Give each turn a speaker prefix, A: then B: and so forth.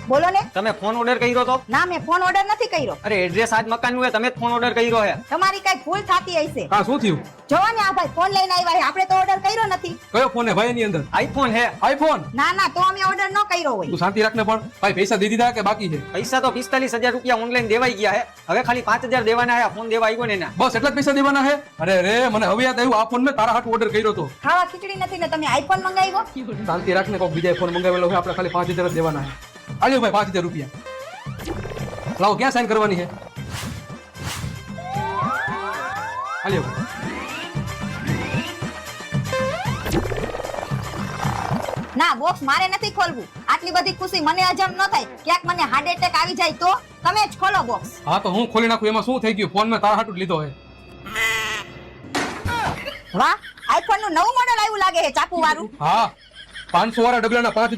A: બોલો ને.
B: તમે ફોન ઓર્ડર કર્યો તો?
A: ના, મેં ફોન ઓર્ડર નથી કર્યો.
B: અરે એડ્રેસ આજ મકાનનું હે, તમે જ ફોન ઓર્ડર કર્યો હે.
A: તમારી કઈ ભૂલ થતી હશે.
C: હા શું થયું?
A: જોવો ને આ ભાઈ ફોન લઈને આવ્યા છે, આપણે તો ઓર્ડર કર્યો નથી.
C: કયો ફોન હે ભાઈ એની અંદર?
B: આઈફોન હે.
C: આઈફોન?
A: ના ના, તો અમે ઓર્ડર ન કર્યો હોય.
C: તું શાંતિ રાખને પણ. ભાઈ પૈસા દઈ દીધા કે બાકી છે?
B: પૈસા તો 45,000 રૂપિયા ઓનલાઈન દેવાઈ ગયા હે. હવે ખાલી 5,000 દેવાના હે. ફોન દેવા આવ્યો ને એના.
C: બસ એટલા જ પૈસા દેવાના હે? અરે રે, મને હવે યાદ આવ્યું, આ ફોન મેં તારા હાથ ઓર્ડર કર્યો તો.
A: ખાવા ખીચડી નથી ને તમે આઈફોન મંગાવ્યો.
C: શાંતિ રાખને, કોક બીજા ફોન મંગાવેલો છે, આપણે ખાલી 5,000 જ દેવાના છે. આલ્યો ભાઈ 5,000 રૂપિયા. લાવો, ક્યાં સાઈન કરવાની છે? આલ્યો.
A: ના, બોક્સ મારે નથી ખોલવું. આટલી બધી ખુશી મને હજમ ન થાય. ક્યાંક મને હાર્ટ એટેક આવી જાય તો તમે જ ખોલો બોક્સ.
C: હા તો હું ખોલી નાખું, એમાં શું થઈ ગયું? ફોન મેં તારા હાથ જ લીધો છે.
A: વાહ, આઈફોન નું નવું મોડેલ આવ્યું લાગે છે, ચાકુ વાળું.
C: હા, 500 વાળા ડબલાના 5,000